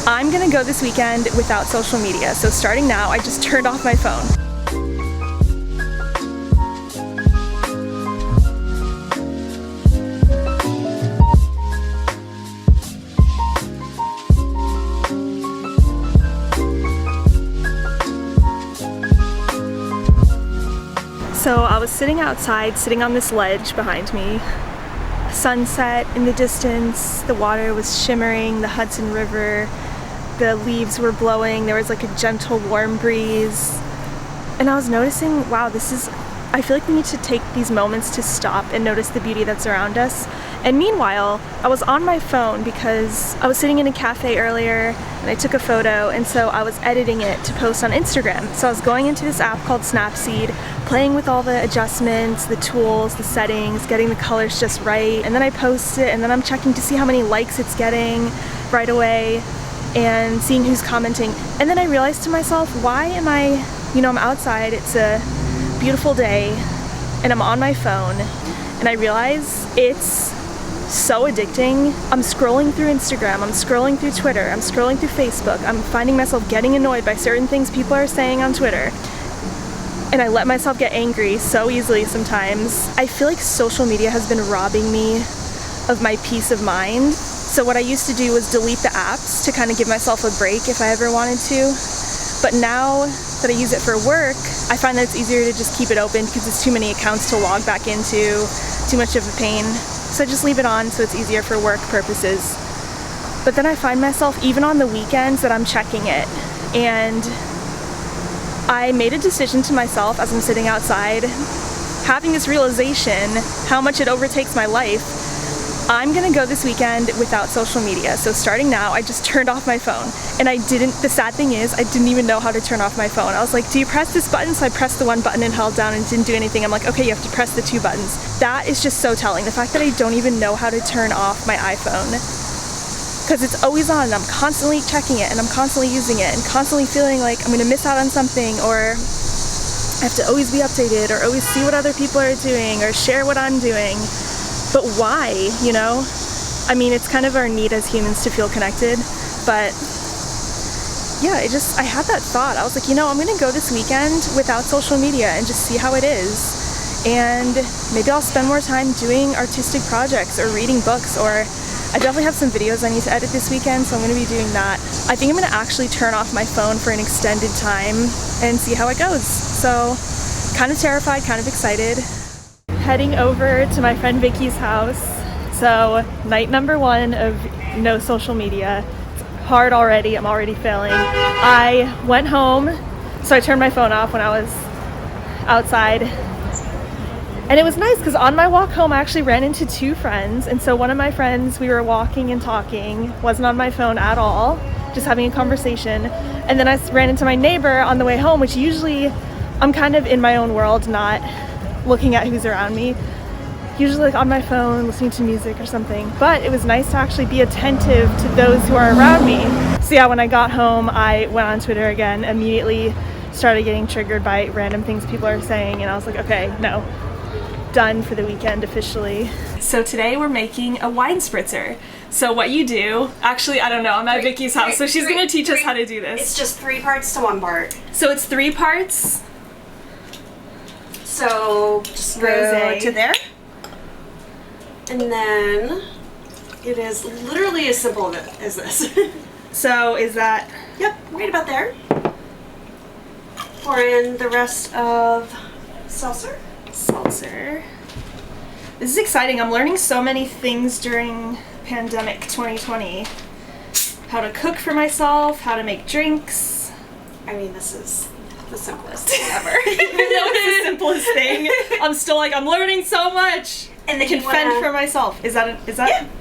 I'm gonna go this weekend without social media, so starting now, I just turned off my phone. So I was sitting outside, sitting on this ledge behind me. Sunset in the distance, the water was shimmering, the Hudson River, the leaves were blowing, there was like a gentle warm breeze. And I was noticing, wow, I feel like we need to take these moments to stop and notice the beauty that's around us. And meanwhile, I was on my phone because I was sitting in a cafe earlier and I took a photo, and so I was editing it to post on Instagram. So I was going into this app called Snapseed, playing with all the adjustments, the tools, the settings, getting the colors just right, and then I post it, and then I'm checking to see how many likes it's getting right away and seeing who's commenting. And then I realized to myself, why am I, I'm outside, it's a beautiful day, and I'm on my phone, and I realize it's so addicting. I'm scrolling through Instagram, I'm scrolling through Twitter, I'm scrolling through Facebook, I'm finding myself getting annoyed by certain things people are saying on Twitter, and I let myself get angry so easily sometimes. I feel like social media has been robbing me of my peace of mind. So what I used to do was delete the apps to kind of give myself a break if I ever wanted to. But now that I use it for work, I find that it's easier to just keep it open because it's too many accounts to log back into, too much of a pain. So I just leave it on so it's easier for work purposes. But then I find myself, even on the weekends, that I'm checking it. And I made a decision to myself as I'm sitting outside, having this realization how much it overtakes my life. I'm gonna go this weekend without social media. So starting now, I just turned off my phone. And the sad thing is, I didn't even know how to turn off my phone. I was like, do you press this button? So I pressed the one button and held down and didn't do anything. I'm like, okay, you have to press the two buttons. That is just so telling. The fact that I don't even know how to turn off my iPhone. Because it's always on and I'm constantly checking it and I'm constantly using it and constantly feeling like I'm gonna miss out on something, or I have to always be updated or always see what other people are doing or share what I'm doing. But why, I mean, it's kind of our need as humans to feel connected, but yeah, I had that thought. I was like, I'm gonna go this weekend without social media and just see how it is. And maybe I'll spend more time doing artistic projects or reading books, or I definitely have some videos I need to edit this weekend, so I'm gonna be doing that. I think I'm gonna actually turn off my phone for an extended time and see how it goes. So, kind of terrified, kind of excited. Heading over to my friend Vicky's house. So, night number 1 of no social media. It's hard already, I'm already failing. I went home, so I turned my phone off when I was outside. And it was nice because on my walk home I actually ran into 2 friends, and so one of my friends, we were walking and talking, wasn't on my phone at all, just having a conversation. And then I ran into my neighbor on the way home, which usually I'm kind of in my own world, not looking at who's around me. Usually like on my phone, listening to music or something. But it was nice to actually be attentive to those who are around me. So yeah, when I got home, I went on Twitter again, immediately started getting triggered by random things people are saying, and I was like, okay, no. Done for the weekend officially. So today we're making a wine spritzer. So what you do, actually I don't know, I'm at Vicky's house, so she's gonna teach us how to do this. It's just 3 parts to 1 part. So it's 3 parts. So just go to there. And then it is literally as simple as this. So is that? Yep, right about there. Pour in the rest of seltzer. This is exciting. I'm learning so many things during pandemic 2020. How to cook for myself, how to make drinks. I mean, this is the simplest thing ever. Even though it's the simplest thing, I'm still like, I'm learning so much. And then I can fend for myself. Is that?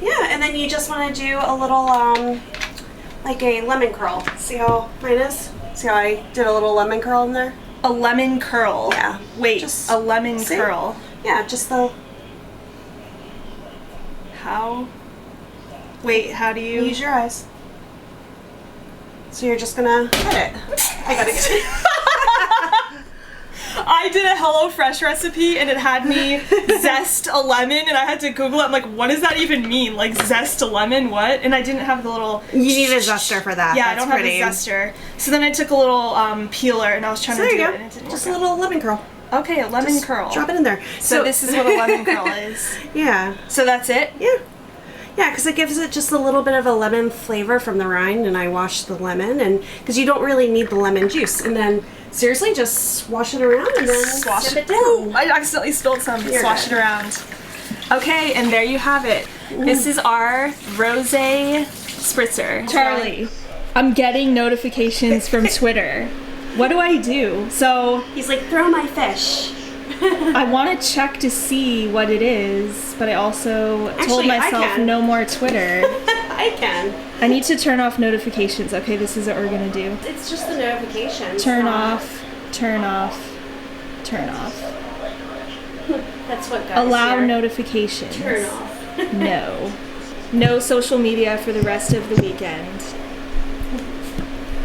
Yeah, and then you just want to do a little, like a lemon curl. See how mine is? See how I did a little lemon curl in there? A lemon curl? Yeah. Wait, a lemon curl? Yeah, just the... How? Wait, how do you... Use your eyes. So you're just gonna hit it. I gotta get it. I did a HelloFresh recipe and it had me zest a lemon and I had to Google it. I'm like, what does that even mean? Like, zest a lemon, what? And I didn't have the little... You need a zester for that. Yeah, That's I don't pretty. have a zester. So then I took a little peeler and I was trying to do it and it didn't Just work a little lemon curl. out. Okay, a lemon curl. Drop it in there. So this is what a lemon curl is. Yeah. So that's it? Yeah. Yeah, because it gives it just a little bit of a lemon flavor from the rind, and I wash the lemon, and because you don't really need the lemon juice, and then seriously just swash it around and then Swash sip it it down. Ooh, I accidentally spilled some. You're Swash good. it around. Okay, and there you have it. This is our rosé spritzer. Charlie, I'm getting notifications from Twitter. What do I do? So He's like, throw my fish. I want to check to see what it is, but I also told Actually, I myself can. no more Twitter. I can. I need to turn off notifications. Okay, this is what we're gonna do. It's just the notification. Turn off, turn off, turn off. That's what guys Allow hear. notifications. Turn off. No. No social media for the rest of the weekend.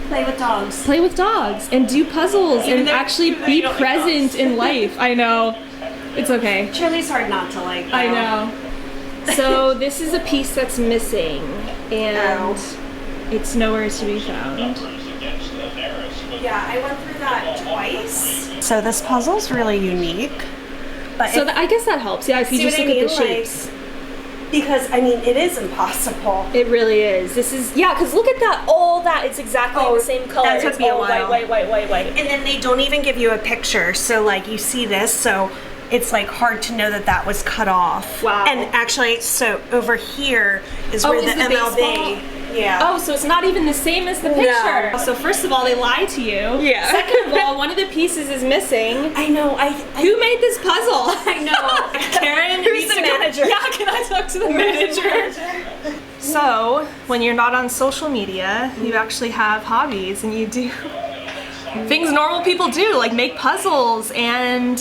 Play with dogs. Play with dogs and do puzzles Even and though- actually even though be you don't like present dogs. in life. I know. It's okay. Charlie's hard not to like. I though. know. So this is a piece that's missing and Oh. it's nowhere to be found. Yeah, I went through that twice. So this puzzle's really unique. But So I guess that helps. Yeah, if you see just what look I at the mean? shapes. Because I mean, it is impossible. It really is. This is, yeah, because look at that. All that. It's exactly the same color. that took It's me a all while. white. And then they don't even give you a picture. So like you see this, so it's like hard to know that that was cut off. Wow. And actually, so over here is Oh, where is the the MLB. baseball? Yeah. Oh, so it's not even the same as the picture. No. So first of all, they lied to you. Yeah. Second of all, one of the pieces is missing. I know. Who made this puzzle? I know. Karen Who's needs the to go- manager? Yeah, can I talk to the manager? So, when you're not on social media, you actually have hobbies and you do things normal people do, like make puzzles and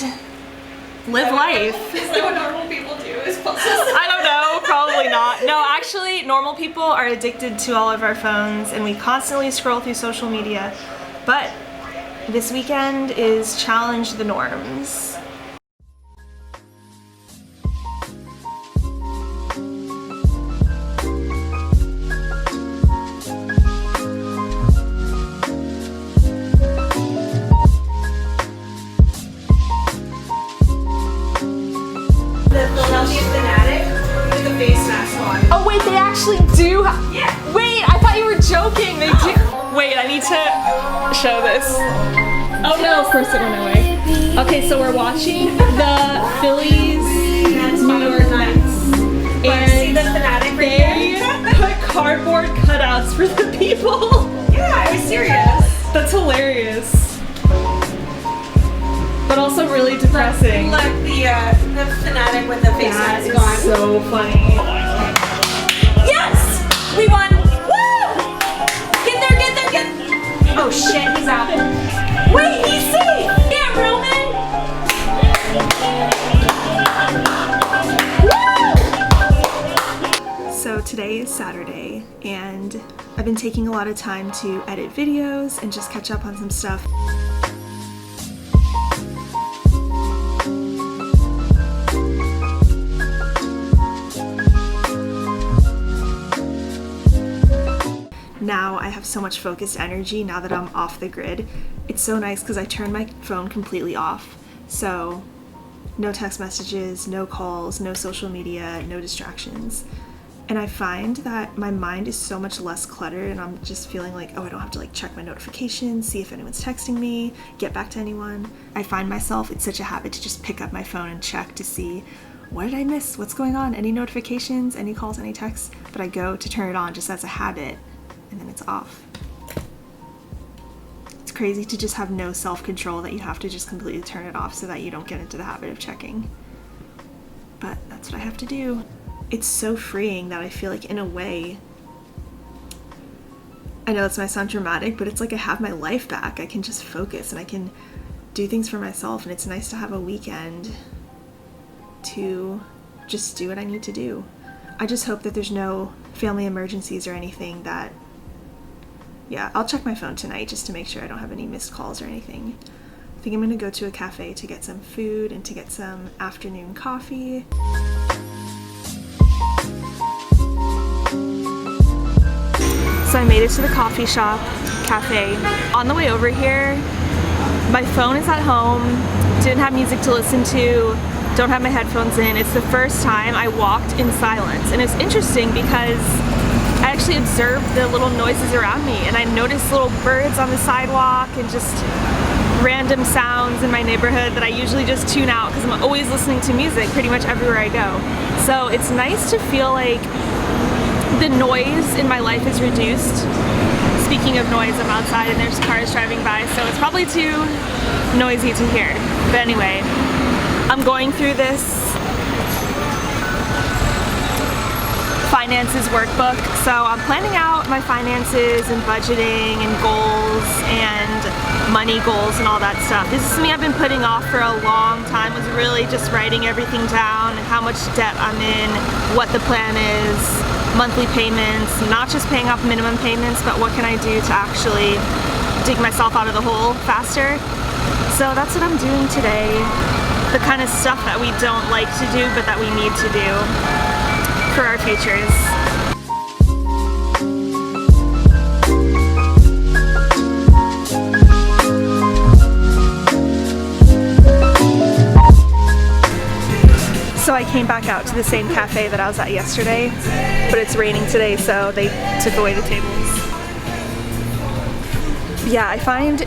live life. Is that what normal people do? Is puzzles? I don't know, probably not. No, actually, normal people are addicted to all of our phones and we constantly scroll through social media. But this weekend is challenge the norms. The Philadelphia Fanatic with the face mask on. Oh wait, they actually do. Yeah. Wait, I thought you were joking. They do. Wait, I need to show this. Oh no, of course it went away. Okay, so we're watching the Phillies New York Knicks, See the and Fanatic right they there? put cardboard cutouts for the people. Yeah, I was serious. That's hilarious. But also really depressing. Look, the Fanatic with the face That mask is on. so funny. Yes! We won! Woo! Get there, get there, get Oh shit, he's out. Wait, he's safe! Yeah, Roman! Woo! So today is Saturday, and I've been taking a lot of time to edit videos and just catch up on some stuff. Now I have so much focused energy now that I'm off the grid. It's so nice because I turned my phone completely off. So no text messages, no calls, no social media, no distractions. And I find that my mind is so much less cluttered and I'm just feeling like, oh, I don't have to like check my notifications, see if anyone's texting me, get back to anyone. I find myself, it's such a habit to just pick up my phone and check to see, what did I miss? What's going on? Any notifications, any calls, any texts? But I go to turn it on just as a habit and then it's off. It's crazy to just have no self-control that you have to just completely turn it off so that you don't get into the habit of checking. But that's what I have to do. It's so freeing that I feel like in a way, I know this might sound dramatic, but it's like I have my life back. I can just focus and I can do things for myself, and it's nice to have a weekend to just do what I need to do. I just hope that there's no family emergencies or anything that, yeah, I'll check my phone tonight just to make sure I don't have any missed calls or anything think I'm gonna go to a cafe to get some food and to get some afternoon coffee. So I made it to the coffee shop, cafe. On the way over here, my phone is at home, didn't have music to listen to, don't have my headphones in. It's the first time I walked in silence. And it's interesting because I actually observed the little noises around me, and I noticed little birds on the sidewalk and just random sounds in my neighborhood that I usually just tune out because I'm always listening to music pretty much everywhere I go. So it's nice to feel like the noise in my life is reduced. Speaking of noise, I'm outside and there's cars driving by, so it's probably too noisy to hear. But anyway, I'm going through this finances workbook. So I'm planning out my finances and budgeting and goals and money goals and all that stuff. This is something I've been putting off for a long time, was really just writing everything down and how much debt I'm in, what the plan is, monthly payments, not just paying off minimum payments, but what can I do to actually dig myself out of the hole faster. So that's what I'm doing today. The kind of stuff that we don't like to do, but that we need to do for our futures. So I came back out to the same cafe that I was at yesterday, but it's raining today, so they took away the tables. Yeah, I find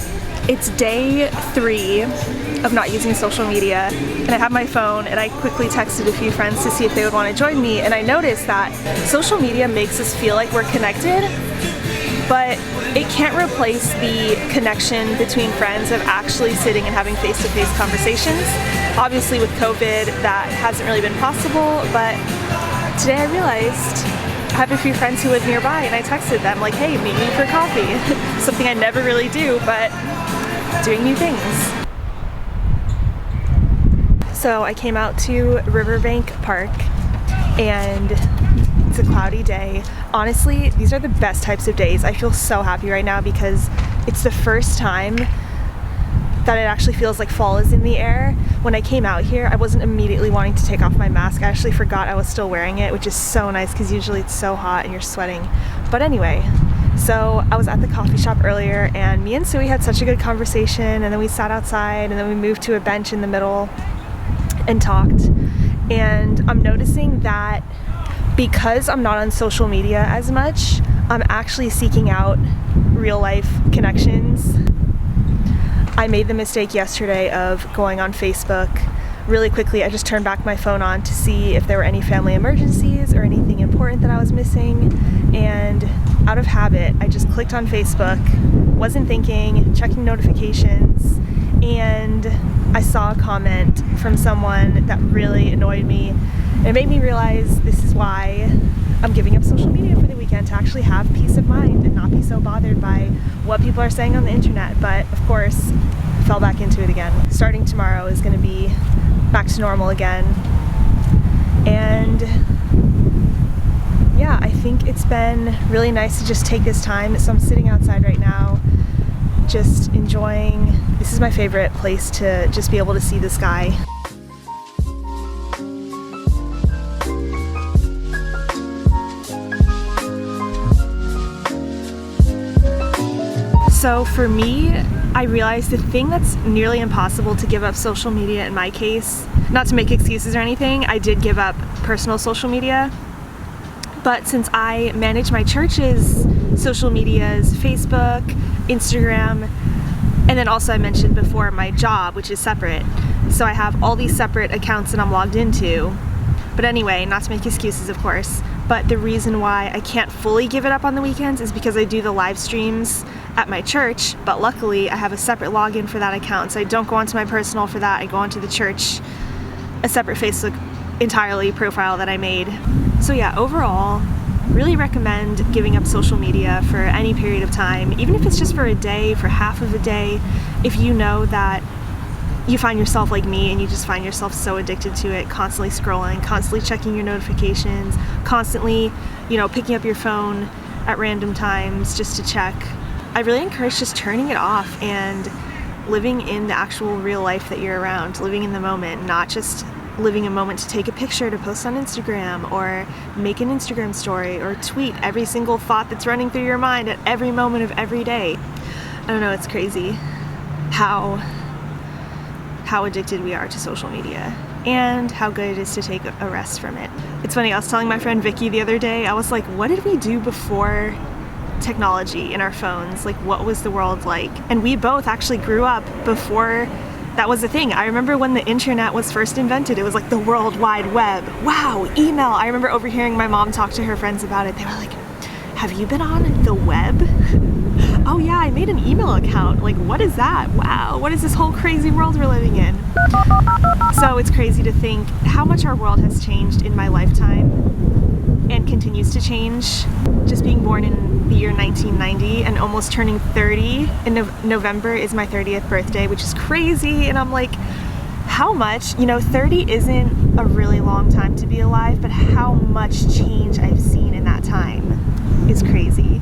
it's day 3 of not using social media, and I have my phone, and I quickly texted a few friends to see if they would want to join me, and I noticed that social media makes us feel like we're connected, but it can't replace the connection between friends of actually sitting and having face-to-face conversations. Obviously with COVID that hasn't really been possible, but today I realized I have a few friends who live nearby, and I texted them like, hey, meet me for coffee. Something I never really do, but doing new things. So I came out to Riverbank Park, and it's a cloudy day. Honestly, these are the best types of days. I feel so happy right now because it's the first time that it actually feels like fall is in the air. When I came out here, I wasn't immediately wanting to take off my mask. I actually forgot I was still wearing it, which is so nice because usually it's so hot and you're sweating. But anyway, so I was at the coffee shop earlier, and me and Sui had such a good conversation, and then we sat outside, and then we moved to a bench in the middle and talked. And I'm noticing that because I'm not on social media as much, I'm actually seeking out real life connections. I made the mistake yesterday of going on Facebook really quickly. I just turned back my phone on to see if there were any family emergencies or anything important that I was missing, and out of habit I just clicked on Facebook, wasn't thinking, checking notifications, and I saw a comment from someone that really annoyed me. It made me realize this is why I'm giving up social media for the weekend, to actually have peace of mind and not be so bothered by what people are saying on the internet. But of course, I fell back into it again. Starting tomorrow is going to be back to normal again. And yeah, I think it's been really nice to just take this time. So I'm sitting outside right now, just enjoying. This is my favorite place to just be able to see the sky. So for me, I realized the thing that's nearly impossible to give up social media in my case, not to make excuses or anything, I did give up personal social media. But since I manage my church's social medias, Facebook, Instagram, and then also I mentioned before my job, which is separate. So I have all these separate accounts that I'm logged into. But anyway, not to make excuses, of course, but the reason why I can't fully give it up on the weekends is because I do the live streams at my church, but luckily I have a separate login for that account, so I don't go onto my personal for that. I go onto the church, a separate Facebook entirely profile that I made. So yeah, overall, really recommend giving up social media for any period of time, even if it's just for a day, for half of a day, if you know that you find yourself like me and you just find yourself so addicted to it, constantly scrolling, constantly checking your notifications, constantly, picking up your phone at random times just to check. I really encourage just turning it off and living in the actual real life that you're around, living in the moment, not just living a moment to take a picture to post on Instagram or make an Instagram story or tweet every single thought that's running through your mind at every moment of every day. I don't know, it's crazy how addicted we are to social media and how good it is to take a rest from it. It's funny, I was telling my friend Vicky the other day, I was like, what did we do before technology in our phones? Like, what was the world like? And we both actually grew up before that was a thing. I remember when the internet was first invented, it was like the World Wide Web. Wow, email. I remember overhearing my mom talk to her friends about it. They were like, have you been on the web? Oh yeah, I made an email account. Like, what is that? Wow, what is this whole crazy world we're living in? So it's crazy to think how much our world has changed in my lifetime and continues to change. Just being born in the year 1990 and almost turning 30 in November is my 30th birthday, which is crazy. And I'm like, how much, 30 isn't a really long time to be alive, but how much change I've seen in that time is crazy.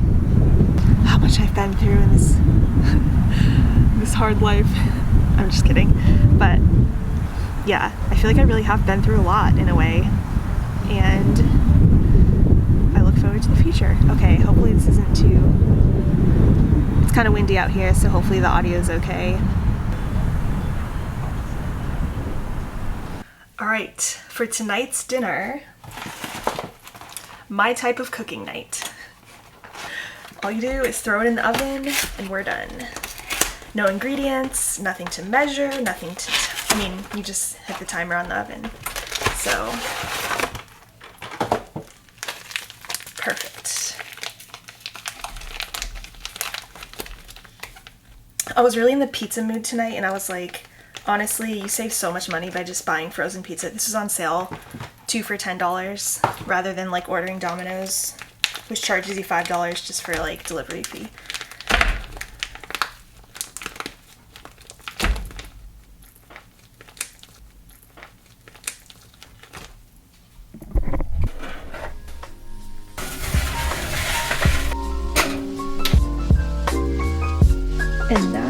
How much I've been through in this hard life. I'm just kidding. But yeah, I feel like I really have been through a lot in a way. And I look forward to the future. Okay, hopefully this isn't too... It's kind of windy out here, so hopefully the audio is okay. Alright, for tonight's dinner, my type of cooking night. All you do is throw it in the oven and we're done. No ingredients, nothing to measure, nothing to... you just hit the timer on the oven. So... perfect. I was really in the pizza mood tonight and I was like, honestly, you save so much money by just buying frozen pizza. This was on sale, 2 for $10, rather than like ordering Domino's, which charges you $5 just for like delivery fee. And now